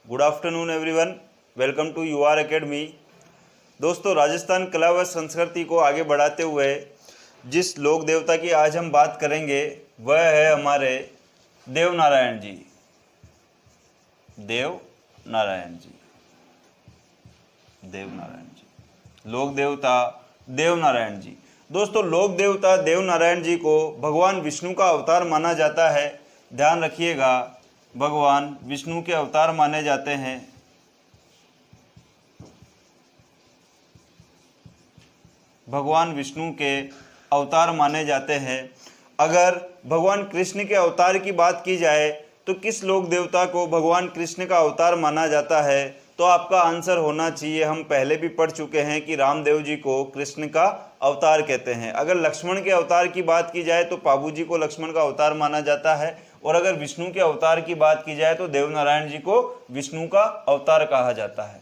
Good afternoon everyone, welcome to UR academy. दोस्तों, राजस्थान कला व संस्कृति को आगे बढ़ाते हुए जिस लोक देवता की आज हम बात करेंगे वह है हमारे देव नारायण जी। देव नारायण जी, देव नारायण जी, लोक देवता देव नारायण जी। दोस्तों, लोक देवता देव नारायण जी को भगवान विष्णु का अवतार माना जाता है। ध्यान रखिएगा, भगवान विष्णु के अवतार माने जाते हैं। भगवान विष्णु के अवतार माने जाते हैं। अगर भगवान कृष्ण के अवतार की बात की जाए तो किस लोक देवता को भगवान कृष्ण का अवतार माना जाता है, तो आपका आंसर होना चाहिए, हम पहले भी पढ़ चुके हैं कि रामदेव जी को कृष्ण का अवतार कहते हैं। अगर लक्ष्मण के अवतार की बात की जाए तो पाबू जी को लक्ष्मण का अवतार माना जाता है। और अगर विष्णु के अवतार की बात की जाए तो देव नारायण जी को विष्णु का अवतार कहा जाता है।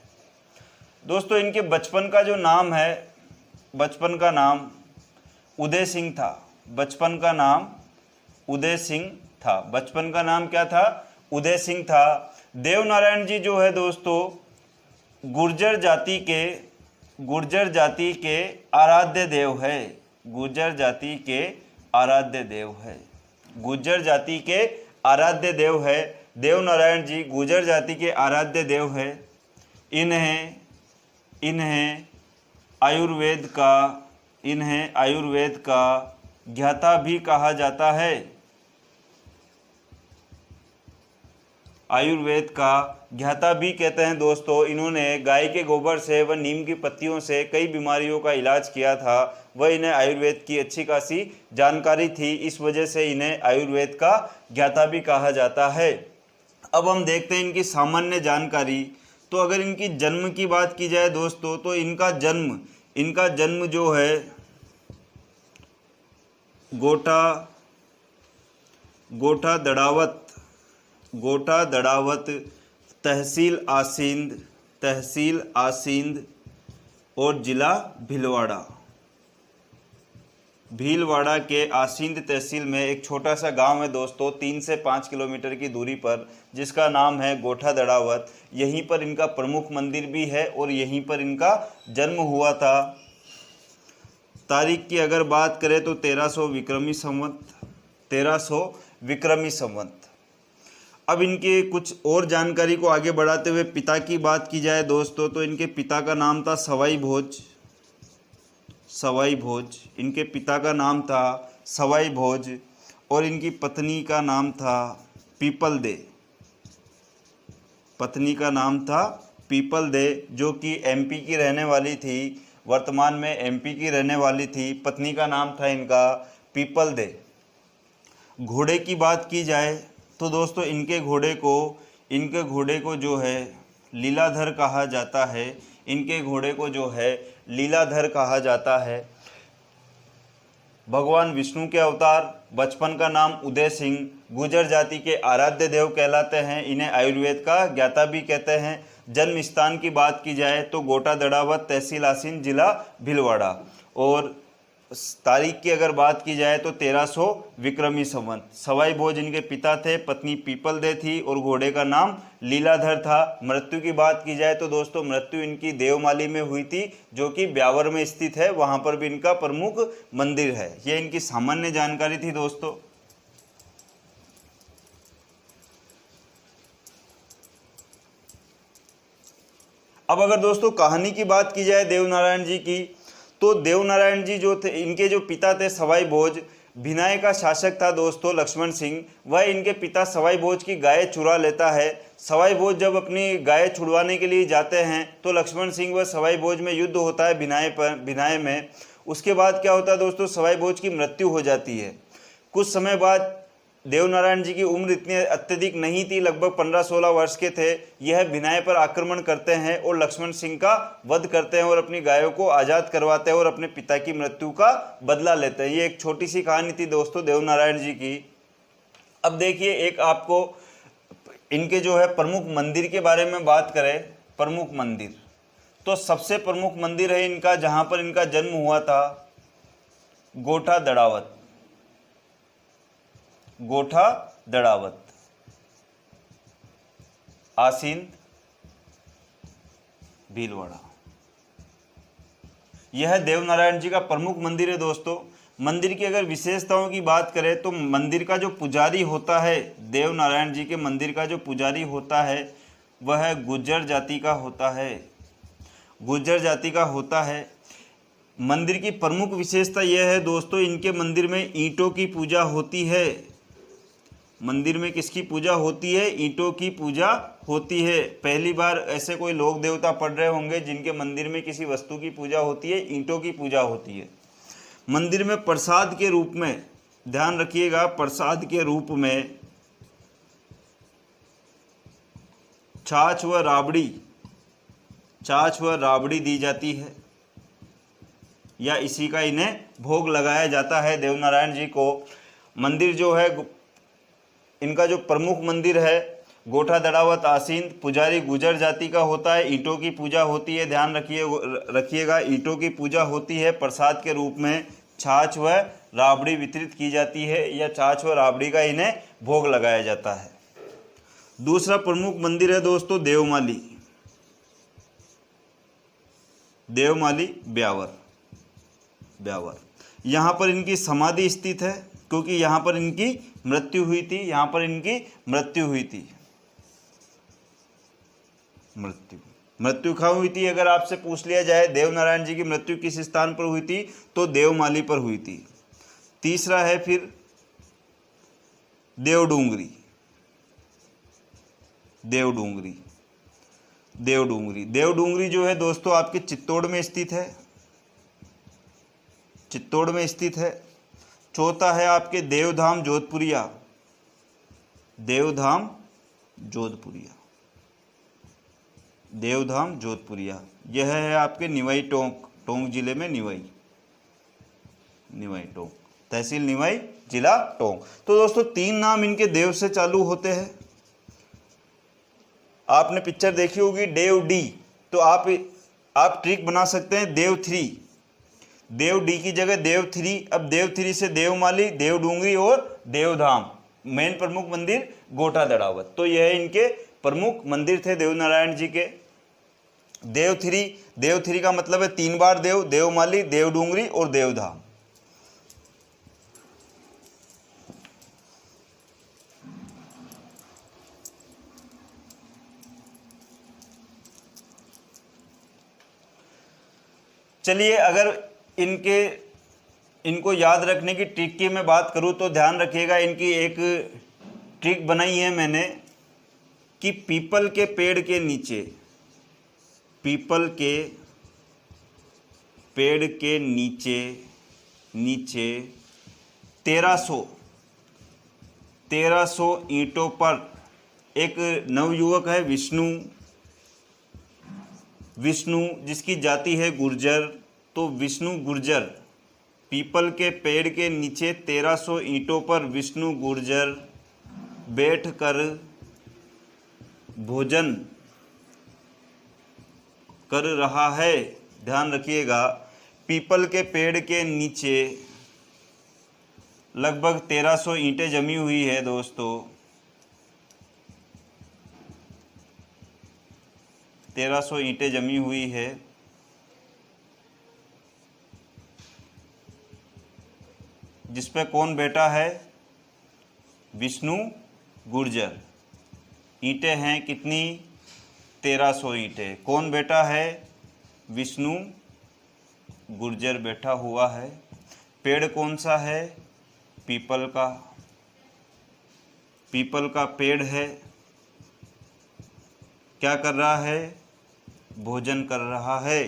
दोस्तों, इनके बचपन का जो नाम है, बचपन का नाम उदय सिंह था। बचपन का नाम उदय सिंह था। बचपन का नाम क्या था? उदय सिंह था। देव नारायण जी जो है दोस्तों, गुर्जर जाति के आराध्य देव है। गुर्जर जाति के आराध्य देव है। गुर्जर जाति के आराध्य देव है। देव नारायण जी गुर्जर जाति के आराध्य देव है। इन्हें आयुर्वेद का ज्ञाता भी कहा जाता है। आयुर्वेद का ज्ञाता भी कहते हैं दोस्तों। इन्होंने गाय के गोबर से व नीम की पत्तियों से कई बीमारियों का इलाज किया था। वह इन्हें आयुर्वेद की अच्छी खासी जानकारी थी, इस वजह से इन्हें आयुर्वेद का ज्ञाता भी कहा जाता है। अब हम देखते हैं इनकी सामान्य जानकारी। तो अगर इनकी जन्म की बात की जाए दोस्तों, तो इनका जन्म जो है गोठा दड़ावत तहसील आसींद और जिला भीलवाड़ा के आसींद तहसील में एक छोटा सा गांव है दोस्तों, 3 से 5 किलोमीटर की दूरी पर, जिसका नाम है गोठा दड़ावत। यहीं पर इनका प्रमुख मंदिर भी है और यहीं पर इनका जन्म हुआ था। तारीख की अगर बात करें तो 1300 विक्रमी संवत। अब इनके कुछ और जानकारी को आगे बढ़ाते हुए पिता की बात की जाए दोस्तों, तो इनके पिता का नाम था सवाई भोज। इनके पिता का नाम था सवाई भोज और इनकी पत्नी का नाम था पीपल दे, जो कि एमपी की रहने वाली थी। वर्तमान में एमपी की रहने वाली थी। पत्नी का नाम था इनका पीपल दे। घोड़े की बात की जाए तो दोस्तों, इनके घोड़े को जो है लीलाधर कहा जाता है। इनके घोड़े को जो है लीलाधर कहा जाता है। भगवान विष्णु के अवतार, बचपन का नाम उदय सिंह, गुर्जर जाति के आराध्य देव कहलाते हैं। इन्हें आयुर्वेद का ज्ञाता भी कहते हैं। जन्म स्थान की बात की जाए तो गोठा दड़ावत, तहसील आसीन, जिला भीलवाड़ा। और तारीख की अगर बात की जाए तो 1300 विक्रमी संवत। सवाई भोज इनके पिता थे, पत्नी पीपल दे थी और घोड़े का नाम लीलाधर था। मृत्यु की बात की जाए तो दोस्तों, मृत्यु इनकी देवमाली में हुई थी, जो कि ब्यावर में स्थित है। वहां पर भी इनका प्रमुख मंदिर है। ये इनकी सामान्य जानकारी थी दोस्तों। अब अगर दोस्तों कहानी की बात की जाए देव नारायण जी की, तो देव नारायण जी जो थे, इनके जो पिता थे सवाई भोज, भिनाय का शासक था दोस्तों लक्ष्मण सिंह। वह इनके पिता सवाई भोज की गाय चुरा लेता है। सवाई भोज जब अपनी गाय छुड़वाने के लिए जाते हैं तो लक्ष्मण सिंह व सवाई भोज में युद्ध होता है भिनाय में। उसके बाद क्या होता है दोस्तों, सवाई भोज की मृत्यु हो जाती है। कुछ समय बाद देव नारायण जी की उम्र इतनी अत्यधिक नहीं थी, लगभग 15-16 वर्ष के थे। यह भिनाय पर आक्रमण करते हैं और लक्ष्मण सिंह का वध करते हैं और अपनी गायों को आज़ाद करवाते हैं और अपने पिता की मृत्यु का बदला लेते हैं। ये एक छोटी सी कहानी थी दोस्तों देव नारायण जी की। अब देखिए, एक आपको इनके जो है प्रमुख मंदिर के बारे में बात करें। प्रमुख मंदिर, तो सबसे प्रमुख मंदिर है इनका, जहाँ पर इनका जन्म हुआ था, गोठा दड़ावत आसीन भीलवाड़ा। यह देवनारायण जी का प्रमुख मंदिर है दोस्तों। मंदिर की अगर विशेषताओं की बात करें तो मंदिर का जो पुजारी होता है, देवनारायण जी के मंदिर का जो पुजारी होता है वह गुर्जर जाति का होता है, गुर्जर जाति का होता है। मंदिर की प्रमुख विशेषता यह है दोस्तों, इनके मंदिर में ईंटों की पूजा होती है। मंदिर में किसकी पूजा होती है? ईंटों की पूजा होती है। पहली बार ऐसे कोई लोक देवता पढ़ रहे होंगे जिनके मंदिर में किसी वस्तु की पूजा होती है, ईंटों की पूजा होती है। मंदिर में प्रसाद के रूप में, ध्यान रखिएगा, प्रसाद के रूप में छाछ व राबड़ी दी जाती है, या इसी का इन्हें भोग लगाया जाता है देवनारायण जी को। मंदिर जो है, इनका जो प्रमुख मंदिर है गोठा दड़ावत आसीन, पुजारी गुर्जर जाति का होता है, ईंटों की पूजा होती है। ध्यान रखिएगा, ईंटों की पूजा होती है। प्रसाद के रूप में छाछ व राबड़ी वितरित की जाती है, या छाछ व राबड़ी का इन्हें भोग लगाया जाता है। दूसरा प्रमुख मंदिर है दोस्तों देवमाली, ब्यावर। यहाँ पर इनकी समाधि स्थित है, क्योंकि यहाँ पर इनकी मृत्यु हुई थी, यहाँ पर इनकी मृत्यु हुई थी। मृत्यु कहाँ हुई थी? अगर आपसे पूछ लिया जाए देवनारायण जी की मृत्यु किस स्थान पर हुई थी, तो देवमाली पर हुई थी। तीसरा है फिर देवडूंगरी। देवडूंगरी जो है दोस्तों आपके चित्तौड़ में स्थित है। चौथा है आपके देवधाम जोधपुरिया। यह है आपके निवाई टोंक जिले में, निवाई टोंक, तहसील निवाई, जिला टोंक। तो दोस्तों 3 नाम इनके देव से चालू होते हैं। आपने पिक्चर देखी होगी देव डी, तो आप ट्रिक बना सकते हैं देव 3, देव डी की जगह देव 3। अब देव 3 से देवमाली, देवडूंगरी और देवधाम। मेन प्रमुख मंदिर गोठा दड़ावत। तो यह इनके प्रमुख मंदिर थे देवनारायण जी के। देव 3 का मतलब है 3 बार देव, देवमाली, देवडूंगरी और देवधाम। चलिए, अगर इनको याद रखने की ट्रिक की मैं बात करूं तो ध्यान रखिएगा, इनकी एक ट्रिक बनाई है मैंने कि पीपल के पेड़ के नीचे 1300 ईंटों पर एक नवयुवक है विष्णु, जिसकी जाति है गुर्जर। तो विष्णु गुर्जर, पीपल के पेड़ के नीचे 1300 ईंटों पर विष्णु गुर्जर बैठकर भोजन कर रहा है। ध्यान रखिएगा, पीपल के पेड़ के नीचे लगभग 1300 ईंटें जमी हुई है दोस्तों। 1300 ईंटें जमी हुई है, जिस पे कौन बैठा है? विष्णु गुर्जर। ईंटें हैं कितनी? 1300 ईंटें। कौन बैठा है? विष्णु गुर्जर बैठा हुआ है। पेड़ कौन सा है? पीपल का पेड़ है। क्या कर रहा है? भोजन कर रहा है।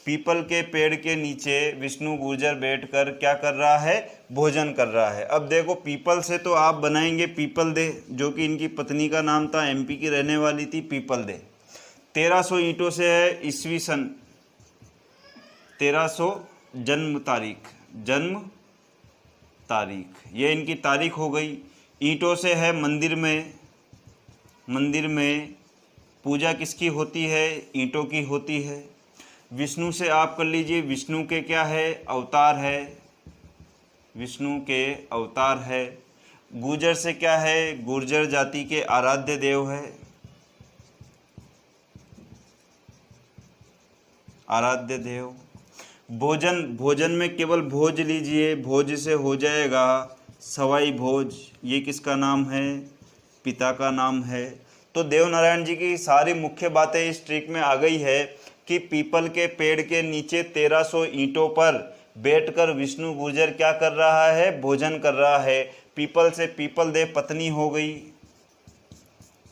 पीपल के पेड़ के नीचे विष्णु गुर्जर बैठकर क्या कर रहा है? भोजन कर रहा है। अब देखो, पीपल से तो आप बनाएंगे पीपल दे, जो कि इनकी पत्नी का नाम था, एमपी की रहने वाली थी, पीपल दे। 1300 ईंटों से है ईस्वी सन 1300 जन्म तारीख, ये इनकी तारीख हो गई। ईंटों से है मंदिर में पूजा किसकी होती है? ईंटों की होती है। विष्णु से आप कर लीजिए, विष्णु के क्या है? अवतार है, विष्णु के अवतार है। गुर्जर से क्या है? गुर्जर जाति के आराध्य देव है। आराध्य देव। भोजन, भोजन में केवल भोज लीजिए, भोज से हो जाएगा सवाई भोज। ये किसका नाम है? पिता का नाम है। तो देवनारायण जी की सारी मुख्य बातें इस ट्रिक में आ गई है कि पीपल के पेड़ के नीचे 1300 ईंटों पर बैठकर विष्णु गुर्जर क्या कर रहा है? भोजन कर रहा है। पीपल से पीपल दे पत्नी हो गई,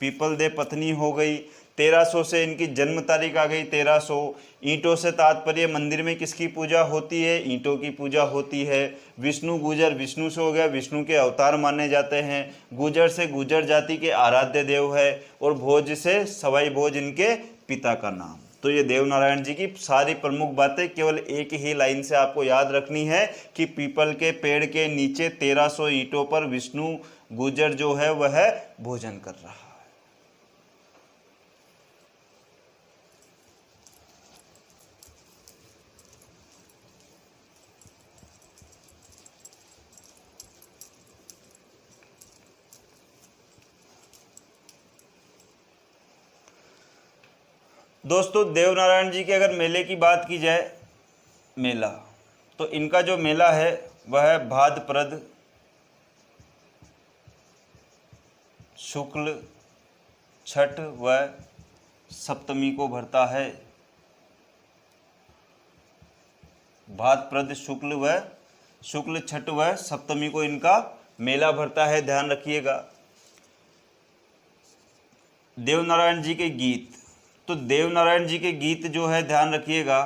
पीपल दे पत्नी हो गई। 1300 से इनकी जन्म तारीख आ गई 1300। ईंटों से तात्पर्य मंदिर में किसकी पूजा होती है? ईंटों की पूजा होती है। विष्णु गुर्जर, विष्णु से हो गया, विष्णु के अवतार माने जाते हैं। गुर्जर से गुर्जर जाति के आराध्य देव है। और भोज से सवाई भोज इनके पिता का नाम। तो ये देवनारायण जी की सारी प्रमुख बातें केवल एक ही लाइन से आपको याद रखनी है कि पीपल के पेड़ के नीचे 1300 ईंटों पर विष्णु गुर्जर जो है वह भोजन कर रहा है। दोस्तों देवनारायण जी के अगर मेले की बात की जाए, मेला, तो इनका जो मेला है वह भाद्रपद शुक्ल छठ व सप्तमी को भरता है। भाद्रपद शुक्ल छठ व सप्तमी को इनका मेला भरता है, ध्यान रखिएगा। देवनारायण जी के गीत, तो देवनारायण जी के गीत जो है ध्यान रखिएगा,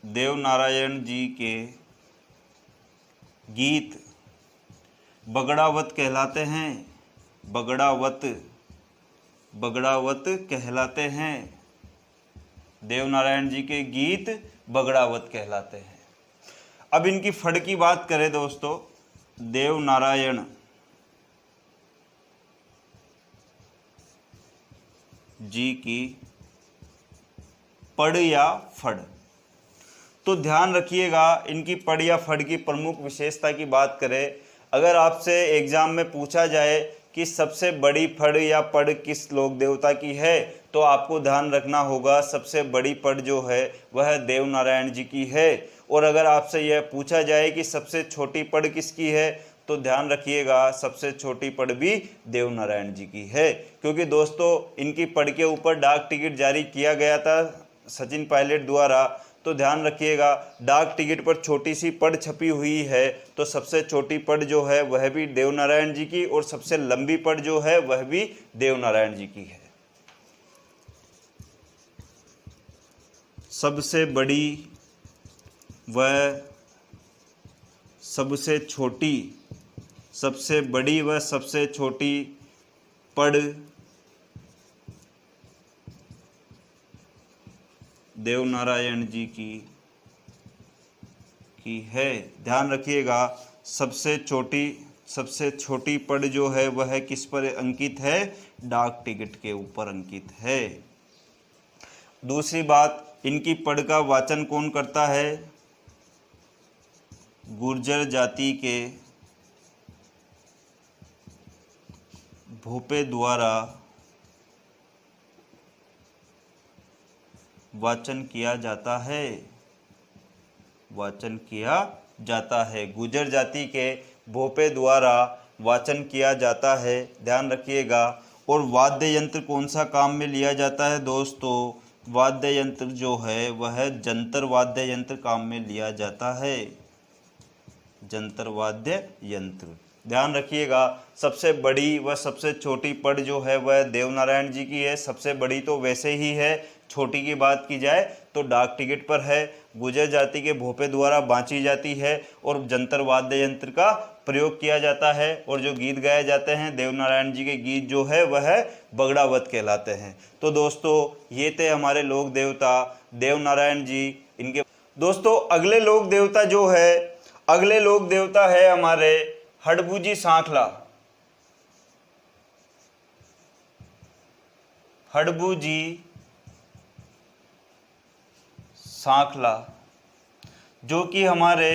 देवनारायण जी के गीत बगड़ावत कहलाते हैं। बगड़ावत कहलाते हैं। देवनारायण जी के गीत बगड़ावत कहलाते हैं। अब इनकी फड़ की बात करें दोस्तों, देवनारायण जी की पड़ या फड़, तो ध्यान रखिएगा इनकी पड़ या फड़ की प्रमुख विशेषता की बात करें, अगर आपसे एग्जाम में पूछा जाए कि सबसे बड़ी फड़ या पड़ किस लोक देवता की है, तो आपको ध्यान रखना होगा सबसे बड़ी पड़ जो है वह देवनारायण जी की है। और अगर आपसे यह पूछा जाए कि सबसे छोटी पड़ किसकी है, तो ध्यान रखिएगा सबसे छोटी पड़ भी देवनारायण जी की है। क्योंकि दोस्तों इनकी पड़ के ऊपर डाक टिकट जारी किया गया था सचिन पायलट द्वारा, तो ध्यान रखिएगा डाक टिकट पर छोटी सी पड़ छपी हुई है, तो सबसे छोटी पड़ जो है वह भी देवनारायण जी की और सबसे लंबी पड़ जो है वह भी देवनारायण जी की है। सबसे बड़ी व सबसे छोटी, सबसे बड़ी व सबसे छोटी पड़ देवनारायण जी की है। ध्यान रखिएगा सबसे छोटी पड़ जो है वह किस पर अंकित है? डाक टिकट के ऊपर अंकित है। दूसरी बात, इनकी पड़ का वाचन कौन करता है? गुर्जर जाति के भोपे द्वारा वाचन किया जाता है। वाचन किया जाता है, गुर्जर जाति के भोपे द्वारा वाचन किया जाता है, ध्यान रखिएगा। और वाद्य यंत्र कौन सा काम में लिया जाता है दोस्तों? वाद्य यंत्र जो है वह जंतर वाद्य यंत्र काम में लिया जाता है। जंतर वाद्य यंत्र, ध्यान रखिएगा सबसे बड़ी व सबसे छोटी पड़ जो है वह देवनारायण जी की है। सबसे बड़ी तो वैसे ही है, छोटी की बात की जाए तो डाक टिकट पर है, गुर्जर जाति के भोपे द्वारा बाँची जाती है और जंतर वाद्य यंत्र का प्रयोग किया जाता है। और जो गीत गाए जाते हैं देवनारायण जी के गीत जो है वह बगड़ावत कहलाते हैं। तो दोस्तों ये थे हमारे लोक देवता देवनारायण जी। इनके दोस्तों अगले लोक देवता जो है, अगले लोक देवता है हमारे हडबूजी सांखला। हडबूजी सांखला जो कि हमारे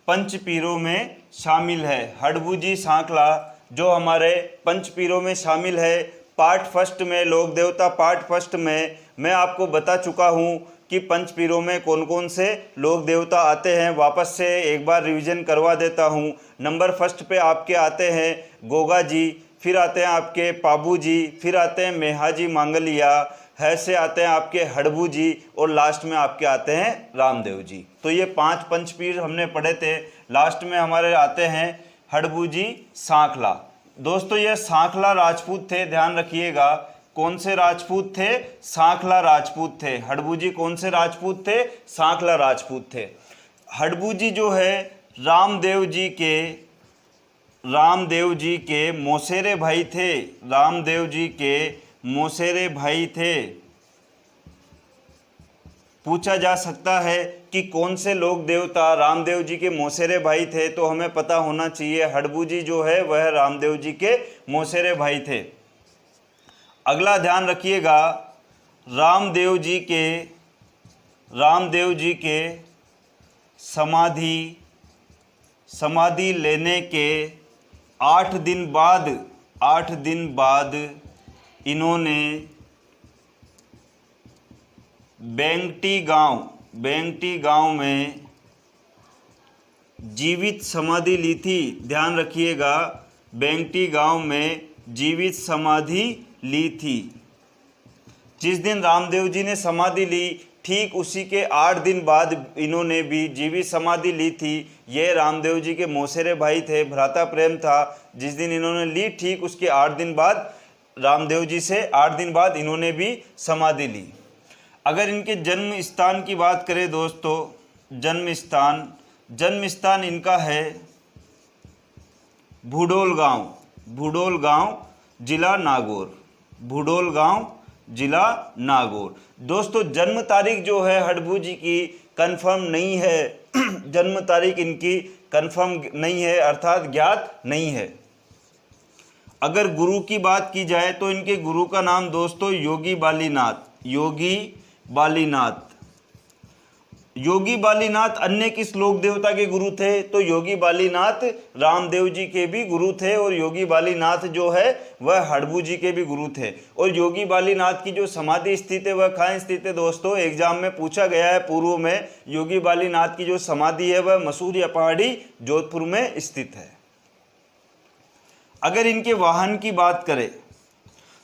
पंचपीरों में शामिल है। हडबूजी सांखला जो हमारे पंचपीरों में शामिल है। पार्ट फर्स्ट में, लोक देवता पार्ट फर्स्ट में मैं आपको बता चुका हूँ कि पंचपीरों में कौन कौन से लोक देवता आते हैं। वापस से एक बार रिवीजन करवा देता हूँ। नंबर फर्स्ट पे आपके आते हैं गोगा जी, फिर आते हैं आपके पाबू जी, फिर आते हैं मेहाजी मांगलिया, है से आते हैं आपके हड़बू जी, और लास्ट में आपके आते हैं रामदेव जी। तो ये 5 पंचपीर हमने पढ़े थे। लास्ट में हमारे आते हैं हड़बू जी सांखला। दोस्तों ये सांखला राजपूत थे, ध्यान रखिएगा। कौन से राजपूत थे? सांखला राजपूत थे। हड़बू जी कौन से राजपूत थे? सांखला राजपूत थे। हड़बू जी जो है रामदेव जी के मौसेरे भाई थे। रामदेव जी के मौसेरे भाई थे। पूछा जा सकता है कि कौन से लोक देवता रामदेव जी के मौसेरे भाई थे, तो हमें पता होना चाहिए हड़बू जी जो है वह रामदेव जी के मौसेरे भाई थे। अगला ध्यान रखिएगा, रामदेव जी के समाधि लेने के 8 दिन बाद इन्होंने बेंगटी गांव में जीवित समाधि ली थी। ध्यान रखिएगा, बेंगटी गांव में जीवित समाधि ली थी। जिस दिन रामदेव जी ने समाधि ली, ठीक उसी के 8 दिन बाद इन्होंने भी जीवित समाधि ली थी। ये रामदेव जी के मौसेरे भाई थे, भ्राता प्रेम था। जिस दिन इन्होंने ली, ठीक उसके 8 दिन बाद रामदेव जी से 8 दिन बाद इन्होंने भी समाधि ली। अगर इनके जन्म स्थान की बात करें दोस्तों, जन्म स्थान इनका है भूडोल गांव, जिला नागौर। दोस्तों जन्म तारीख जो है हड़बू जी की कंफर्म नहीं है। जन्म तारीख इनकी कंफर्म नहीं है, अर्थात ज्ञात नहीं है। अगर गुरु की बात की जाए तो इनके गुरु का नाम दोस्तों योगी बालीनाथ अन्य किस लोक देवता के गुरु थे? तो योगी बालीनाथ रामदेव जी के भी गुरु थे, और योगी बालीनाथ जो है वह हड़बू जी के भी गुरु थे। और योगी बालीनाथ की जो समाधि स्थित है वह कहाँ स्थित है दोस्तों? एग्जाम में पूछा गया है पूर्व में। योगी बालीनाथ की जो समाधि है वह मसूरिया पहाड़ी जोधपुर में स्थित है। अगर इनके वाहन की बात करें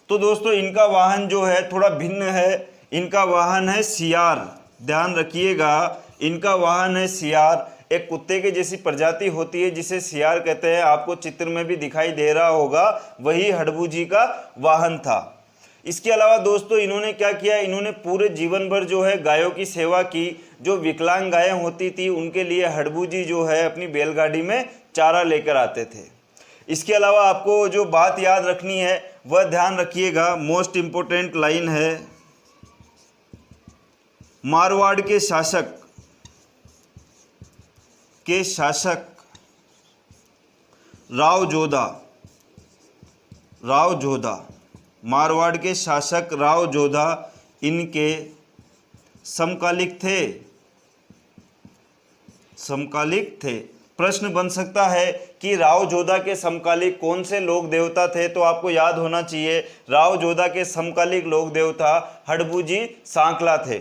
तो दोस्तों इनका वाहन जो है थोड़ा भिन्न है। इनका वाहन है सियार। ध्यान रखिएगा, इनका वाहन है सियार। एक कुत्ते के जैसी प्रजाति होती है जिसे सियार कहते हैं, आपको चित्र में भी दिखाई दे रहा होगा, वही हड़बू जी का वाहन था। इसके अलावा दोस्तों इन्होंने क्या किया? इन्होंने पूरे जीवन भर जो है गायों की सेवा की। जो विकलांग गायें होती थी उनके लिए हड़बू जी जो है अपनी बैलगाड़ी में चारा लेकर आते थे। इसके अलावा आपको जो बात याद रखनी है वह ध्यान रखिएगा, मोस्ट इम्पोर्टेंट लाइन है, मारवाड़ के शासक राव जोधा, मारवाड़ के शासक राव जोधा इनके समकालिक थे। प्रश्न बन सकता है कि राव जोधा के समकालिक कौन से लोक देवता थे? तो आपको याद होना चाहिए राव जोधा के समकालिक लोक देवता हड़बू जी सांखला थे,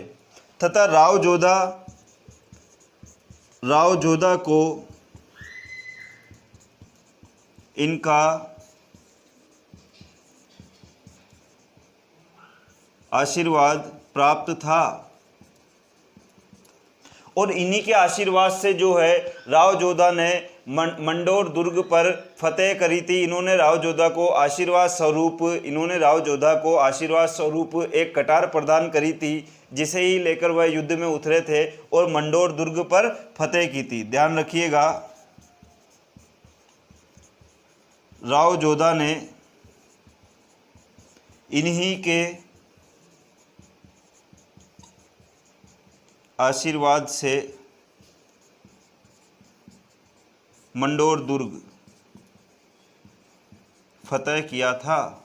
तथा राव जोधा को इनका आशीर्वाद प्राप्त था, और इन्हीं के आशीर्वाद से जो है राव जोधा ने मंडोर दुर्ग पर फतेह करी थी। इन्होंने राव जोधा को आशीर्वाद स्वरूप एक कटार प्रदान करी थी, जिसे ही लेकर वह युद्ध में उतरे थे और मंडोर दुर्ग पर फतेह की थी। ध्यान रखिएगा, राव जोधा ने इन्हीं के आशीर्वाद से मंडोर दुर्ग फतेह किया था।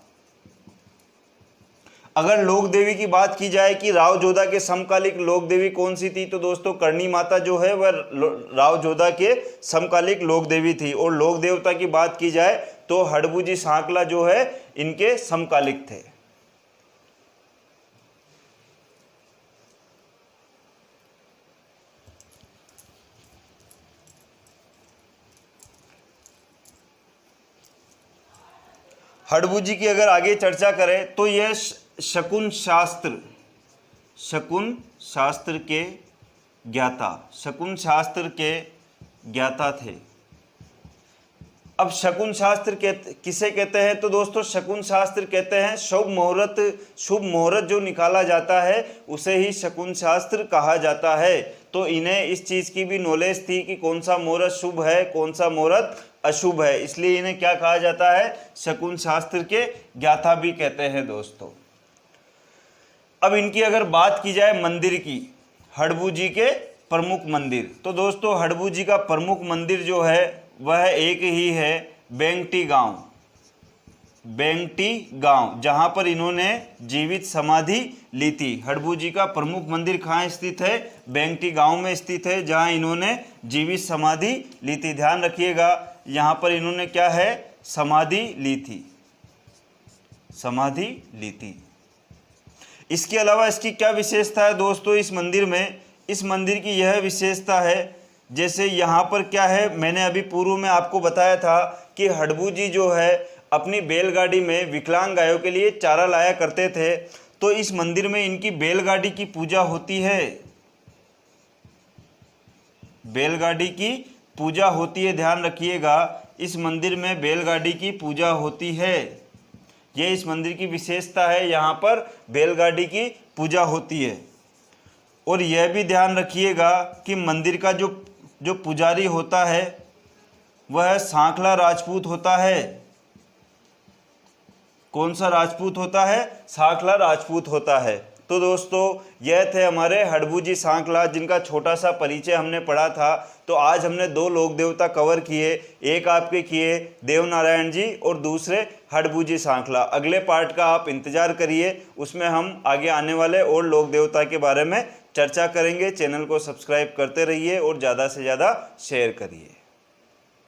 अगर लोक देवी की बात की जाए कि राव जोधा के समकालिक लोक देवी कौन सी थी, तो दोस्तों करणी माता जो है वह राव जोधा के समकालिक लोक देवी थी। और लोक देवता की बात की जाए तो हडबूजी सांकला जो है इनके समकालिक थे। हडबूजी की अगर आगे चर्चा करें तो यह शकुन शास्त्र के ज्ञाता थे। अब शकुन शास्त्र किसे कहते हैं? तो दोस्तों शकुन शास्त्र कहते हैं शुभ मुहूर्त जो निकाला जाता है उसे ही शकुन शास्त्र कहा जाता है। तो इन्हें इस चीज़ की भी नॉलेज थी कि कौन सा मुहूर्त शुभ है, कौन सा मुहूर्त अशुभ है, इसलिए इन्हें क्या कहा जाता है? शकुन शास्त्र के ज्ञाता भी कहते हैं दोस्तों। अब इनकी अगर बात की जाए मंदिर की, हडबूजी के प्रमुख मंदिर, तो दोस्तों हडबूजी का प्रमुख मंदिर जो है वह एक ही है, बेंगटी गांव, जहां पर इन्होंने जीवित समाधि ली थी। हडबूजी का प्रमुख मंदिर कहाँ स्थित है? बेंगटी गांव में स्थित है, जहां इन्होंने जीवित समाधि ली थी। ध्यान रखिएगा, यहाँ पर इन्होंने क्या है? समाधि ली थी। इसके अलावा इसकी क्या विशेषता है दोस्तों इस मंदिर में? इस मंदिर की यह विशेषता है, जैसे यहाँ पर क्या है, मैंने अभी पूर्व में आपको बताया था कि हडबूजी जो है अपनी बैलगाड़ी में विकलांग गायों के लिए चारा लाया करते थे। तो इस मंदिर में इनकी बैलगाड़ी की पूजा होती है, ध्यान रखिएगा, इस मंदिर में बैलगाड़ी की पूजा होती है। ये इस मंदिर की विशेषता है, यहाँ पर बैलगाड़ी की पूजा होती है। और यह भी ध्यान रखिएगा कि मंदिर का जो पुजारी होता है वह सांखला राजपूत होता है। कौन सा राजपूत होता है? सांखला राजपूत होता है। तो दोस्तों यह थे हमारे हडबूजी सांखला, जिनका छोटा सा परिचय हमने पढ़ा था। तो आज हमने दो लोक देवता कवर किए, एक आपके किए देवनारायण जी और दूसरे हडबूजी सांखला। अगले पार्ट का आप इंतजार करिए, उसमें हम आगे आने वाले और लोक देवता के बारे में चर्चा करेंगे। चैनल को सब्सक्राइब करते रहिए और ज़्यादा से ज़्यादा शेयर करिए।